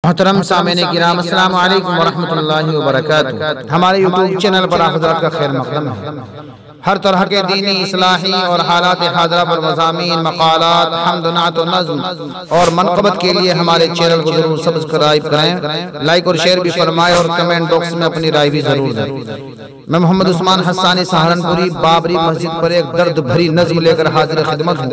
मोहतरम सामईन किराम, अस्सलामु अलैकुम वरहमतुल्लाहि वबरकातुहू। हमारे यूट्यूब चैनल पर आप हज़रात का खैर मक़दम है। हर तरह के दीनी इस्लाही और हालात हाज़िरा पर मज़ामीन, मक़ालात, हम्द, नात और नज़्म और मनक़बत के लिए हमारे चैनल को जरूर सब्सक्राइब करें, लाइक और शेयर भी फरमाएं और कमेंट बॉक्स में अपनी राय भी जरूर दें। मैं मोहम्मद उस्मान हस्सानी सहारनपुरी बाबरी मस्जिद पर एक दर्द भरी नज़्म लेकर हाजिर खिदमत हूँ।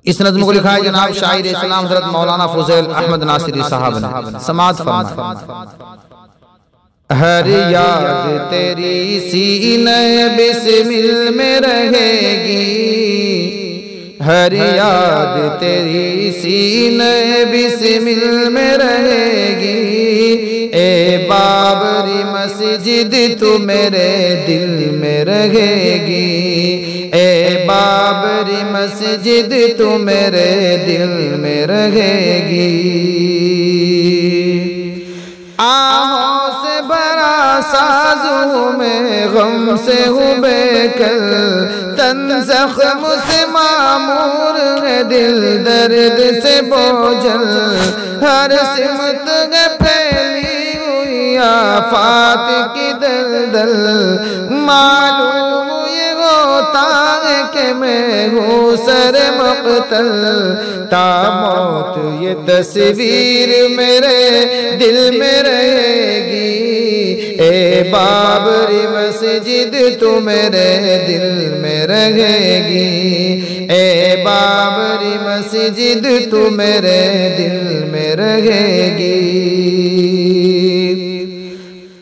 इस नज़्म को लिखा है जनाब शायर इस्लाम हज़रत मौलाना फुज़ैल अहमद नासिरी साहब ने। समाअत फरमाएं। हर याद तेरी सीने बिस्मिल में रहेगी, हर याद तेरी सीने बिस्मिल में रहेगी। ए बाबरी मस्जिद तू मेरे दिल में रहेगी, ए बाबरी मस्जिद तू मेरे दिल में रहेगी। आहों से भरा साज़ों में गम से हूँ बेकल, तन ज़ख्म से मामूर है दिल दर्द से बोझल। हर सिमत है फैली हुई आफात की दलदल, मालूम ये होता है कि मैं हूँ सर मक़तल। ता मौत ये तस्वीर मेरे दिल में रहेगी, ए बाबरी मस्जिद तू मेरे दिल में रहेगी, ए बाबरी मस्जिद तू मेरे दिल में रहेगी।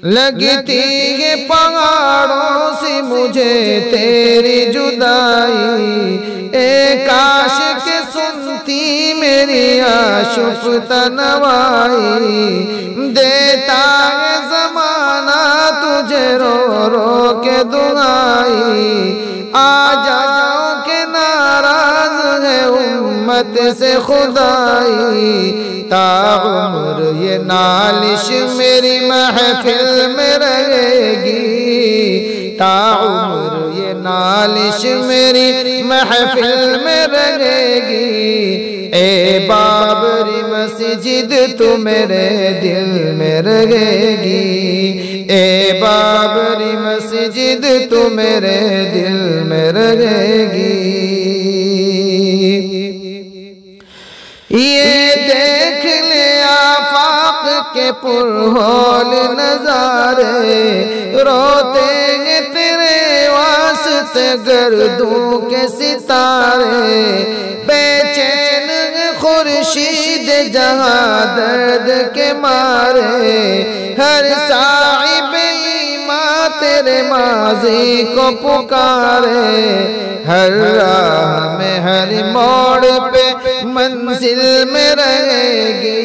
लगती है पहाड़ों से मुझे तेरी जुदाई, ए काश के सुनती मेरी आशुफ तनवाई। देता है ज़माना तुझे रो रो के दुआई, आ जाओ के नाराज है उम्मत से खुदाई। ताउम्र ये नालिश मेरी महफिल में रहेगी, ताउम्र ये नालिश मेरी महफिल में रहेगी। ए बाबरी मस्जिद तू मेरे दिल में रहेगी, ए बाबरी मस्जिद तू मेरे दिल में रहेगी। ये देख ले आफाक के पुरहोल नजारे, रोते हैं तेरे वास्ते गर्दों के सितारे। बेचैन खुर्शीद जहां दर्द के मारे, हर साहिब ईमां तेरे माज़ी को पुकारे। हर राह में हर मोड़ पे मंजिल में रहेगी,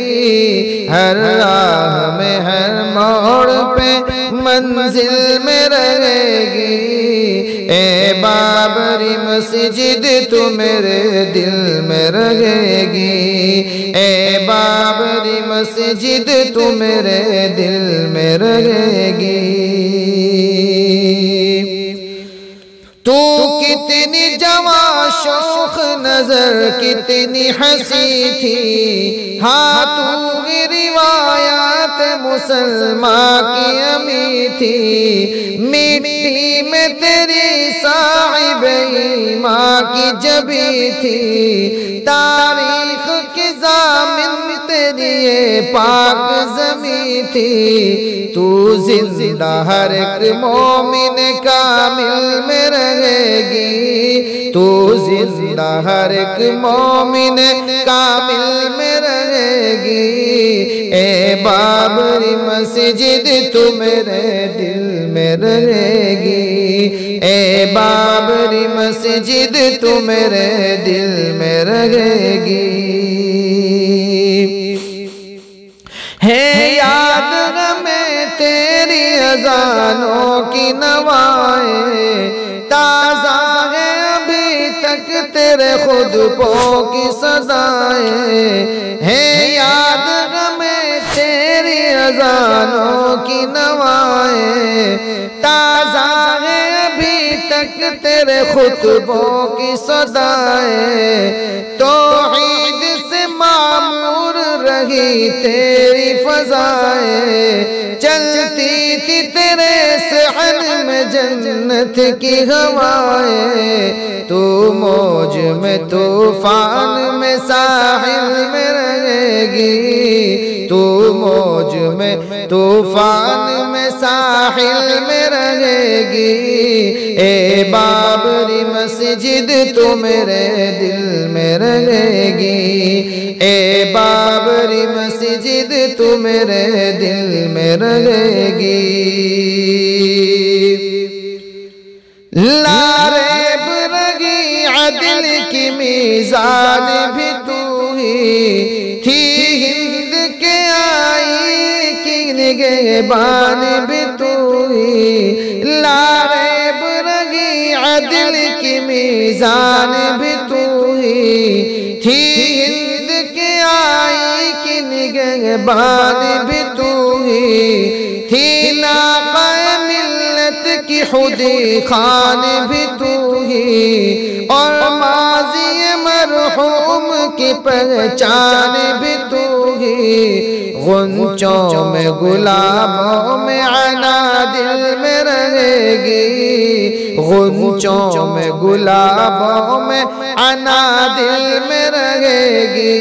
हर राह में हर मोड़ पे मंजिल में रहेगी। ए बाबरी मस्जिद तू मेरे दिल में रहेगी, ए बाबरी मस्जिद तू मेरे दिल में रहेगी। तू कितनी जवां शौख नजर कितनी हंसी थी, हाँ तू रिवायात मुसलमान की अमी थी। मिट्टी में तेरी साहिब ईमां की जबी थी, तारीख की ज़ामिन तेरी ये पाक ज़मीं थी। तू जिंदा हर एक मोमिन कामिल में रहेगी, तू जिंदा हर एक मोमिन कामिल में रहेगी। ए बाबरी मस्जिद तू मेरे दिल में रहेगी, ए बाबरी मस्जिद तू मेरे दिल में रहेगी। है याद हमें तेरी अज़ानों की नवाएं, ताज़ा है अभी तक तेरे खुतबों की सदाएं। है याद हमें तेरी अज़ानों की नवाएं, ताज़ा है अभी तक तेरे खुतबों की सदाएं। तौहीद से मामूर रही लगी तेरी फज़ाएं, चलती थी तेरे सहन में जन्नत की हवाएं। तू मौज में तूफान में साहिल में रहेगी, तू मौज में तूफान में साहिल में रहेगी। ए बाबरी मस्जिद तू मेरे दिल में रहेगी, ए बाबरी मस्जिद तू मेरे दिल में रहेगी। लारेब रगी अदल की मीज़ान भी तू ही थी, हिंद के आई की निगहबान भी तू ही। लारेब रगी अदल की मीज़ान भी तू ही थी, हिंद के आई की निगहबान भी तू ही थी। नाक़ाए मिल्लत की खुदी खान भी तू ही, और माज़ी मरहूम की पहचान भी तू ही। गुंचों में गुलाबों में आना दिल में रहेगी, गुंचों में गुलाबों में आना दिल में रहेगी।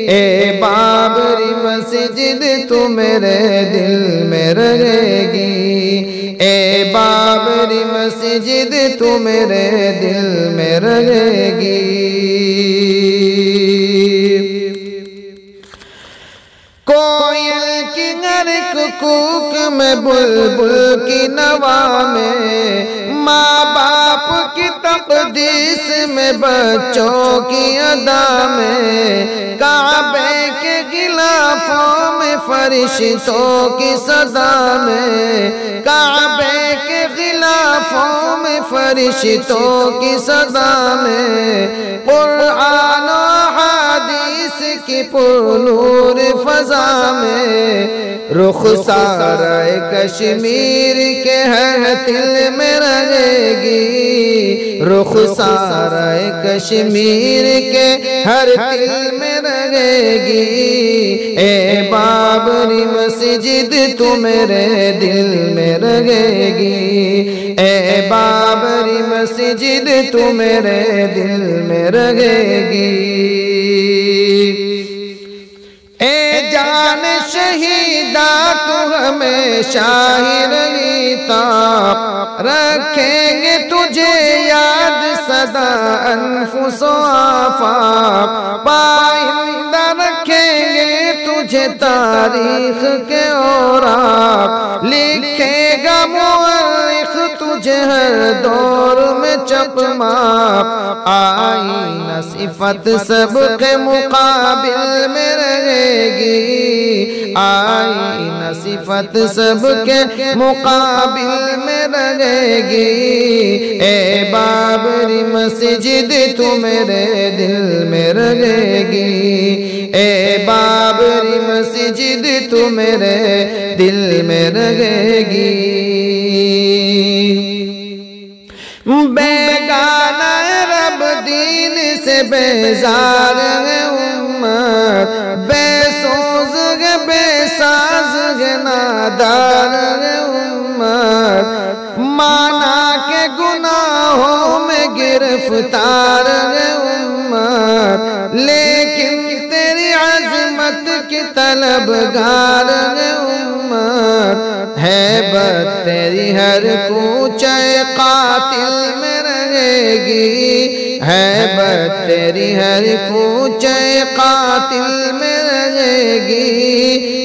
ए बाबरी मस्जिद तू मेरे दिल में रहेगी, ए बाबरी मस्जिद तू मेरे दिल में रहेगी। कोयल की नरक कूक में बुलबुल की नवा में, माँ बाप की तक़दीस में बच्चों की अदा में, काबे के गिलाफों में फरिश्तों की सदा में, काबे के गिलाफों में फरिश्तों की सदा में। कुरान और हदीस की पुरनूर फ़ज़ा में, रुख़सारे कश्मीर के हर दिल में रहेगी, रुख़सारे कश्मीर के हर दिल में रहेगी। ए बाबरी मस्जिद तू मेरे दिल में रहेगी, ए बाबरी मस्जिद तू मेरे दिल में रहेगी। ए जान शहीदा तू हमेशा ही रहता, रखेंगे तुझे याद सदा अनफुसो आफाक, पाइंदा रखेंगे तुझे तारीख के औराक, लिखेगा मुअर्रिख तुझे हर दौर में चकमाक। आईना सिफत सबके मुकाबिल में रहेगी, आईना सिफत सबके मुकाबिल में रहेगी। ए बाबरी मस्जिद तू मेरे दिल में रहेगी, ए बाबरी मस्जिद तू मेरे दिल में रहेगी। बेगाना रब दीन से बेजार है उम्मत, बेसोज है बेसाज है नादार है उम्मत, माना के गुनाहों में गिरफ्तार है उम्मत, लेकिन तेरी अज़मत की तलबगार है उम्मत। हैबत तेरी हर कूचे कातिल में रहेगी, हैबत तेरी हर कूचे कातिल में रहेगी।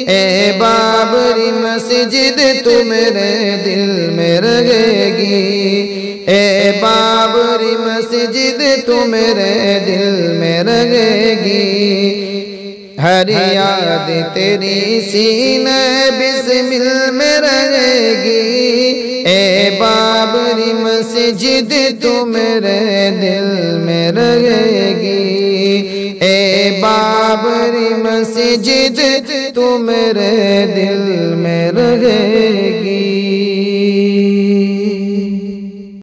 ए बाबरी मस्जिद तू मेरे दिल में रहेगी, ए बाबरी मस्जिद तू मेरे दिल में रहेगी। हर याद तेरी सीने बिस्मिल में रहेगी, ए बाबरी मस्जिद तू मेरे दिल में रहेगी, ए बाबरी मस्जिद तू मेरे दिल में रहेगी।